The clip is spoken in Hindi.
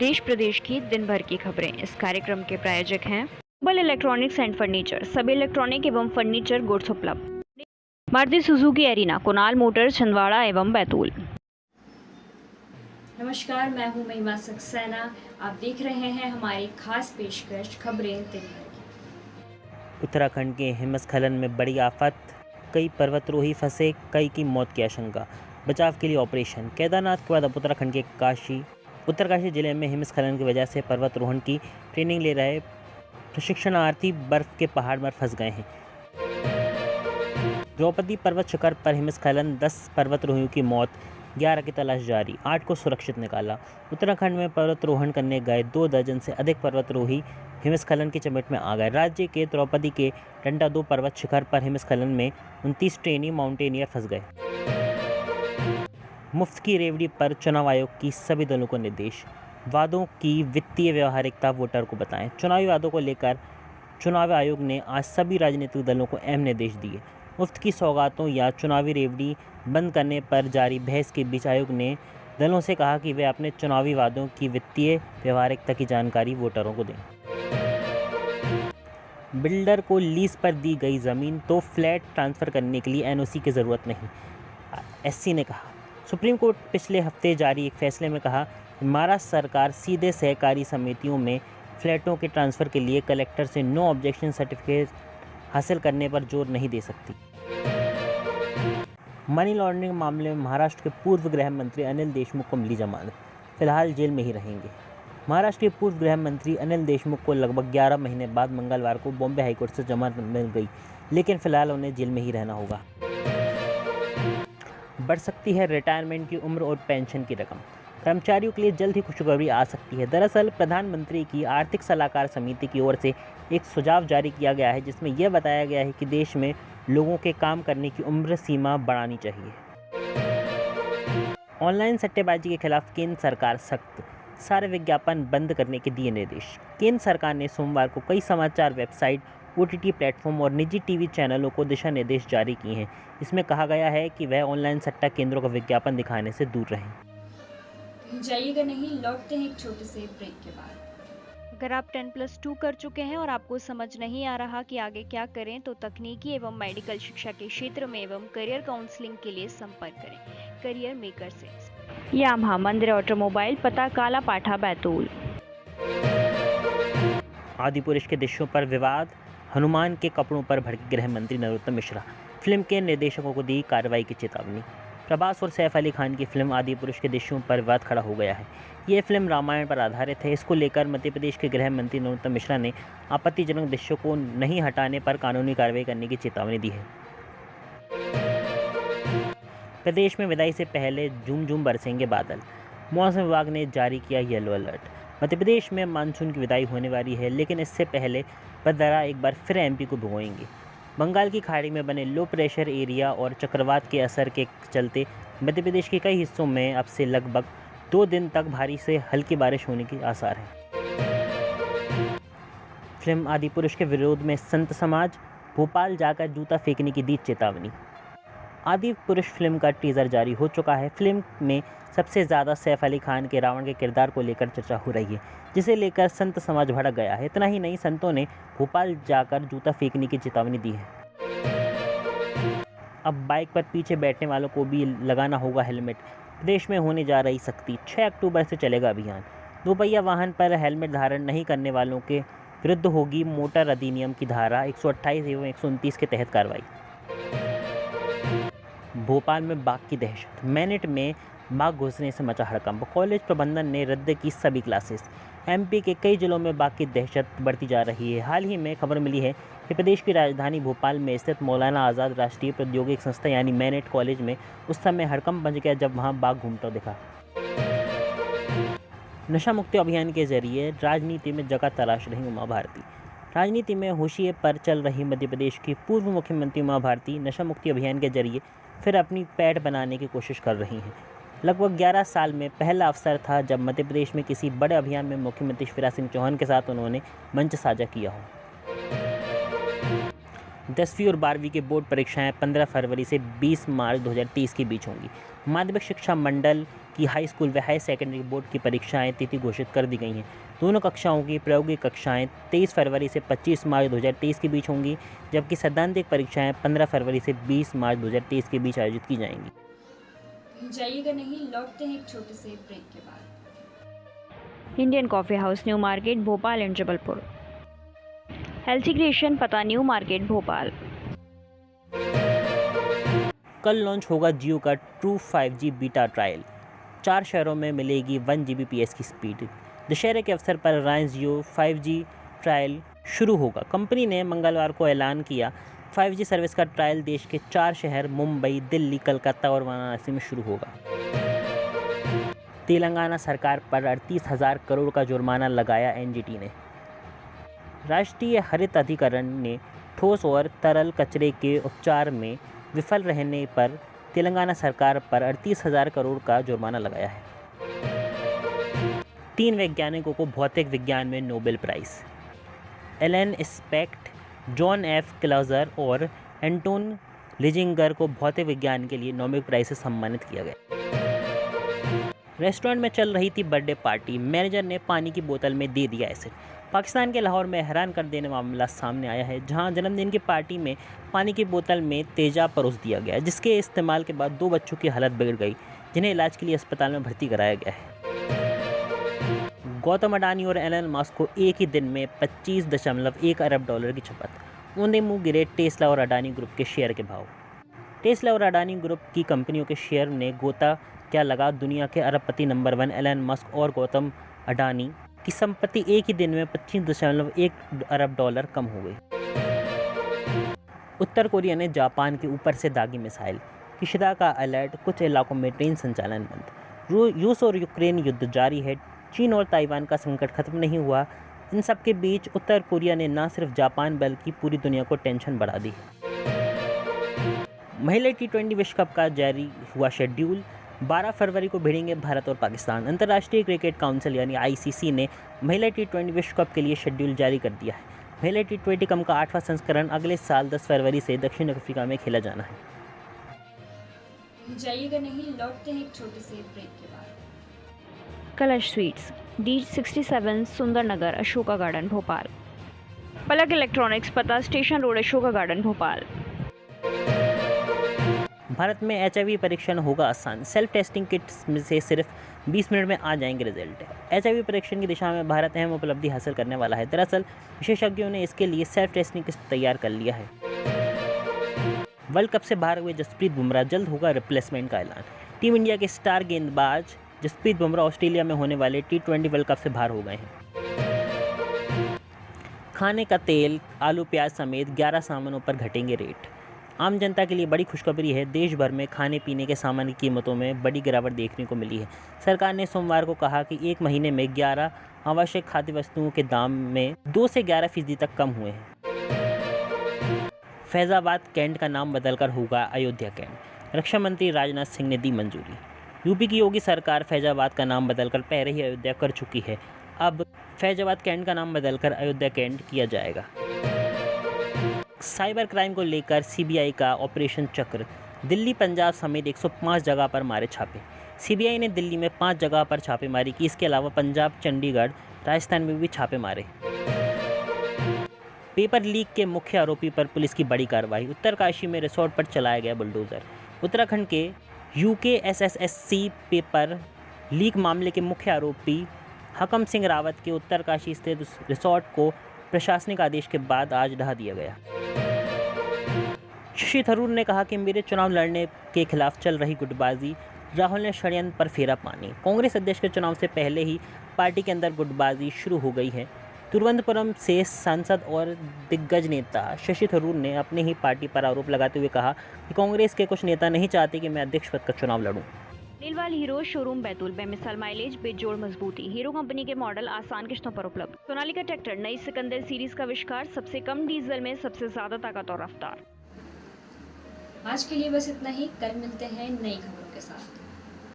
देश प्रदेश की दिन भर की खबरें। इस कार्यक्रम के प्रायोजक हैं ग्लोबल इलेक्ट्रॉनिक्स एंड फर्नीचर, सभी इलेक्ट्रॉनिक एवं फर्नीचर गुड्स उपलब्ध। Maruti Suzuki arena, Kunal Motors, Chhindwara एवं बैतूल। नमस्कार, मैं हूं महिमा सक्सेना। आप देख रहे हैं हमारी खास पेशकश खबरें दिन भर की। उत्तराखंड के हिमस्खलन में बड़ी आफत, कई पर्वतारोही फंसे, कई की मौत की आशंका। बचाव के लिए ऑपरेशन। केदारनाथ के बाद अब उत्तराखंड के उत्तरकाशी जिले में हिमस्खलन की वजह से पर्वतारोहण की ट्रेनिंग ले रहे प्रशिक्षणार्थी बर्फ के पहाड़ में फंस गए हैं। द्रौपदी पर्वत शिखर पर हिमस्खलन, 10 पर्वतारोहियों की मौत, 11 की तलाश जारी, 8 को सुरक्षित निकाला। उत्तराखंड में पर्वतारोहण करने गए 2 दर्जन से अधिक पर्वतारोही हिमस्खलन की चपेट में आ गए। राज्य के द्रौपदी के टंटा 2 पर्वत शिखर पर हिमस्खलन में 29 ट्रेनी माउंटेनियर फंस गए। मुफ्त की रेवड़ी पर चुनाव आयोग की सभी दलों को निर्देश। वादों की वित्तीय व्यवहारिकता वोटर को बताएं। चुनावी वादों को लेकर चुनाव आयोग ने आज सभी राजनीतिक दलों को अहम निर्देश दिए। मुफ्त की सौगातों या चुनावी रेवड़ी बंद करने पर जारी बहस के बीच आयोग ने दलों से कहा कि वे अपने चुनावी वादों की वित्तीय व्यवहारिकता की जानकारी वोटरों को दें। बिल्डर को लीज पर दी गई ज़मीन तो फ्लैट ट्रांसफ़र करने के लिए एनओसी की ज़रूरत नहीं, एससी ने कहा। सुप्रीम कोर्ट पिछले हफ्ते जारी एक फैसले में कहा कि महाराष्ट्र सरकार सीधे सहकारी समितियों में फ्लैटों के ट्रांसफ़र के लिए कलेक्टर से नो ऑब्जेक्शन सर्टिफिकेट हासिल करने पर जोर नहीं दे सकती। मनी लॉन्ड्रिंग मामले में महाराष्ट्र के पूर्व गृह मंत्री अनिल देशमुख को मिली जमानत, फिलहाल जेल में ही रहेंगे। महाराष्ट्र के पूर्व गृह मंत्री अनिल देशमुख को लगभग 11 महीने बाद मंगलवार को बॉम्बे हाईकोर्ट से जमानत मिल गई, लेकिन फिलहाल उन्हें जेल में ही रहना होगा। बढ़ सकती है रिटायरमेंट की उम्र और पेंशन की रकम। कर्मचारियों के लिए जल्द ही खुशखबरी आ सकती है। दरअसल प्रधानमंत्री की आर्थिक सलाहकार समिति की ओर से एक सुझाव जारी किया गया है, जिसमें यह बताया गया है कि देश में लोगों के काम करने की उम्र सीमा बढ़ानी चाहिए। ऑनलाइन सट्टेबाजी के खिलाफ केंद्र सरकार सख्त, सारे विज्ञापन बंद करने के दिए निर्देश। केंद्र सरकार ने सोमवार को कई समाचार वेबसाइट, ओटीटी प्लेटफॉर्म और निजी टीवी चैनलों को दिशा निर्देश जारी किए हैं। इसमें कहा गया है कि वह ऑनलाइन सट्टा केंद्रों का विज्ञापन दिखाने से दूर रहें। जाइएगा नहीं, लौटते हैं एक छोटे से ब्रेक के बाद। अगर आप 10+2 कर चुके हैं और आपको समझ नहीं आ रहा कि आगे क्या करें, तो तकनीकी एवं मेडिकल शिक्षा के क्षेत्र में एवं करियर काउंसलिंग के लिए संपर्क करें करियर मेकर से। यामाहा मंदिर ऑटोमोबाइल, पता काला पाठा, बैतूल। आदिपुरुष के दृश्यों पर विवाद, हनुमान के कपड़ों पर भड़के गृह मंत्री नरोत्तम मिश्रा, फिल्म के निर्देशकों को दी कार्रवाई की चेतावनी। प्रभास और सैफ अली खान की फिल्म आदिपुरुष के दृश्यों पर विवाद खड़ा हो गया है। ये फिल्म रामायण पर आधारित है। इसको लेकर मध्य प्रदेश के गृह मंत्री नरोत्तम मिश्रा ने आपत्तिजनक दृश्यों को नहीं हटाने पर कानूनी कार्रवाई करने की चेतावनी दी है। प्रदेश में विदाई से पहले झूम झूम बरसेंगे बादल, मौसम विभाग ने जारी किया येलो अलर्ट। मध्य प्रदेश में मानसून की विदाई होने वाली है, लेकिन इससे पहले बदरा एक बार फिर एमपी को भिगोएंगे। बंगाल की खाड़ी में बने लो प्रेशर एरिया और चक्रवात के असर के चलते मध्य प्रदेश के कई हिस्सों में अब से लगभग 2 दिन तक भारी से हल्की बारिश होने के आसार हैं। फिल्म आदिपुरुष के विरोध में संत समाज, भोपाल जाकर जूता फेंकने की दी चेतावनी। आदिपुरुष फिल्म का टीज़र जारी हो चुका है। फिल्म में सबसे ज़्यादा सैफ अली खान के रावण के किरदार को लेकर चर्चा हो रही है, जिसे लेकर संत समाज भड़क गया है। इतना ही नहीं, संतों ने भोपाल जाकर जूता फेंकने की चेतावनी दी है। अब बाइक पर पीछे बैठने वालों को भी लगाना होगा हेलमेट। प्रदेश में होने जा रही सख्ती, 6 अक्टूबर से चलेगा अभियान। दोपहिया वाहन पर हेलमेट धारण नहीं करने वालों के विरुद्ध होगी मोटर अधिनियम की धारा 128 एवं 129 के तहत कार्रवाई। भोपाल में बाघ की दहशत, मैनेट में बाघ घुसने से मचा हड़कंप। कॉलेज प्रबंधन ने रद्द की सभी क्लासेस। एमपी के कई जिलों में बाघ की दहशत बढ़ती जा रही है। हाल ही में खबर मिली है कि प्रदेश की राजधानी भोपाल में स्थित मौलाना आज़ाद राष्ट्रीय प्रौद्योगिकी संस्था यानी मैनेट कॉलेज में उस समय हड़कंप मच गया जब वहां बाघ घूमता दिखा। नशा मुक्ति अभियान के जरिए राजनीति में जगह तलाश रही उमा भारती। राजनीति में होशिये पर चल रही मध्य प्रदेश की पूर्व मुख्यमंत्री उमा भारती नशा मुक्ति अभियान के जरिए फिर अपनी पैठ बनाने की कोशिश कर रही हैं। लगभग 11 साल में पहला अवसर था जब मध्य प्रदेश में किसी बड़े अभियान में मुख्यमंत्री शिवराज सिंह चौहान के साथ उन्होंने मंच साझा किया हो। 10वीं और 12वीं की बोर्ड परीक्षाएं 15 फरवरी से 20 मार्च 2023 के बीच होंगी। माध्यमिक शिक्षा मंडल कि हाई स्कूल व हाई सेकेंडरी बोर्ड की परीक्षाएं तिथि घोषित कर दी गई हैं। दोनों कक्षाओं की प्रायोगिक कक्षाएं 23 फरवरी से 25 मार्च 2023 के बीच होंगी, जबकि सैद्धांतिक परीक्षाएं 15 फरवरी से 20 मार्च 2023 के बीच आयोजित की जाएंगी। जाइएगा नहीं, लौटते हैं एक छोटे से ब्रेक के बाद। Indian coffee house, new market, Bhopal and Jabalpur. Healthy creation, पता न्यू मार्केट, भोपाल। कल लॉन्च होगा जियो का ट्रू 5G बीटा ट्रायल। 4 शहरों में मिलेगी 1 Gbps की स्पीड। दशहरे के अवसर पर रिलायंस जियो 5G ट्रायल शुरू होगा। कंपनी ने मंगलवार को ऐलान किया 5G सर्विस का ट्रायल देश के 4 शहर मुंबई, दिल्ली, कलकत्ता और वाराणसी में शुरू होगा। तेलंगाना सरकार पर 38,000 करोड़ का जुर्माना लगाया एनजीटी ने। राष्ट्रीय हरित अधिकरण ने ठोस और तरल कचरे के उपचार में विफल रहने पर तेलंगाना सरकार पर 38,000 करोड़ का जुर्माना लगाया है। 3 वैज्ञानिकों को भौतिक विज्ञान में Nobel prize. Alain Aspect, John F Clauser और एंटोन लिजिंगर को भौतिक विज्ञान के लिए नोबेल प्राइज़ से सम्मानित किया गया। रेस्टोरेंट में चल रही थी बर्थडे पार्टी, मैनेजर ने पानी की बोतल में दे दिया एसिड। पाकिस्तान के लाहौर में हैरान कर देने मामला सामने आया है, जहां जन्मदिन की पार्टी में पानी की बोतल में तेजाब परोस दिया गया, जिसके इस्तेमाल के बाद 2 बच्चों की हालत बिगड़ गई, जिन्हें इलाज के लिए अस्पताल में भर्ती कराया गया है। गौतम अडानी और एलन मस्क को एक ही दिन में $25.1 अरब की झपट। ऊंधे मुंह गिरे टेस्ला और अडानी ग्रुप के शेयर के भाव। टेस्ला और अडानी ग्रुप की कंपनियों के शेयर ने गोता क्या लगा। दुनिया के अरबपति नंबर 1 एलन मस्क और गौतम अडानी की संपत्ति एक ही दिन में $25.1 अरब कम हो गई। उत्तर कोरिया ने जापान के ऊपर से दागी मिसाइल। किशिदा का अलर्ट, कुछ इलाकों में ट्रेन संचालन बंद। रूस और यूक्रेन युद्ध जारी है। चीन और ताइवान का संकट खत्म नहीं हुआ। इन सब के बीच उत्तर कोरिया ने न सिर्फ जापान बल्कि पूरी दुनिया को टेंशन बढ़ा दी है। महिला T20 विश्व कप का जारी हुआ शेड्यूल। 12 फरवरी को भिड़ेंगे भारत और पाकिस्तान। अंतर्राष्ट्रीय क्रिकेट काउंसिल यानी ICC ने महिला T20 विश्व कप के लिए शेड्यूल जारी कर दिया है। महिला T20 कप का 8वां संस्करण अगले साल 10 फरवरी से दक्षिण अफ्रीका में खेला जाना है। जाइएगा नहीं, लौटते हैं एक छोटे से ब्रेक के बाद। कलश स्वीट्स, D67, सुंदर नगर, अशोका गार्डन, भोपाल। पलक इलेक्ट्रॉनिक्स, पता station road, Ashoka garden, Bhopal. Bharat में HIV परीक्षण होगा आसान। सेल्फ टेस्टिंग किट्स में से सिर्फ 20 मिनट में आ जाएंगे रिजल्ट। HIV परीक्षण की दिशा में भारत अहम उपलब्धि हासिल करने वाला है। दरअसल विशेषज्ञों ने इसके लिए सेल्फ टेस्टिंग किट तैयार कर लिया है। वर्ल्ड कप से बाहर हुए जसप्रीत बुमराह, जल्द होगा रिप्लेसमेंट का ऐलान। टीम इंडिया के स्टार गेंदबाज जसप्रीत बुमराह ऑस्ट्रेलिया में होने वाले T20 वर्ल्ड कप से बाहर हो गए हैं। खाने का तेल, आलू, प्याज समेत 11 सामानों पर घटेंगे रेट। आम जनता के लिए बड़ी खुशखबरी है। देश भर में खाने पीने के सामान की कीमतों में बड़ी गिरावट देखने को मिली है। सरकार ने सोमवार को कहा कि एक महीने में 11 आवश्यक खाद्य वस्तुओं के दाम में 2 से 11% तक कम हुए हैं। फैजाबाद कैंट का नाम बदलकर होगा अयोध्या कैंट। रक्षा मंत्री राजनाथ सिंह ने दी मंजूरी। यूपी की योगी सरकार फैजाबाद का नाम बदलकर पहले ही अयोध्या कर चुकी है। अब फैजाबाद कैंट का नाम बदलकर अयोध्या कैंट किया जाएगा। साइबर क्राइम को लेकर CBI का ऑपरेशन चक्र। दिल्ली, पंजाब समेत 105 जगह पर मारे छापे। CBI ने दिल्ली में 5 जगह पर छापेमारी की। इसके अलावा पंजाब, चंडीगढ़, राजस्थान में भी छापे मारे। पेपर लीक के मुख्य आरोपी पर पुलिस की बड़ी कार्रवाई। उत्तरकाशी में रिसोर्ट पर चलाया गया बुलडोजर। उत्तराखंड के UKSSC पेपर लीक मामले के मुख्य आरोपी हकम सिंह रावत के उत्तरकाशी स्थित रिसोर्ट को प्रशासनिक आदेश के बाद आज ढहा दिया गया। शशि थरूर ने कहा कि मेरे चुनाव लड़ने के खिलाफ चल रही गुटबाजी। राहुल ने षड्यंत्र पर फेरा पानी। कांग्रेस अध्यक्ष के चुनाव से पहले ही पार्टी के अंदर गुटबाजी शुरू हो गई है। तिरुवनंतपुरम से सांसद और दिग्गज नेता शशि थरूर ने अपनी ही पार्टी पर आरोप लगाते हुए कहा कि कांग्रेस के कुछ नेता नहीं चाहते कि मैं अध्यक्ष पद का चुनाव लड़ूं। नीलवाल हीरो शोरूम बैतूल, बेमिसाल माइलेज, बेजोड़ मजबूती। हीरो कंपनी के मॉडल आसान किश्तों पर उपलब्ध। सोनालिका ट्रैक्टर, नई सिकंदर सीरीज का आविष्कार, सबसे कम डीजल में सबसे ज्यादा ताकत और रफ्तार। आज के लिए बस इतना ही। कल मिलते हैं नई खबरों के साथ।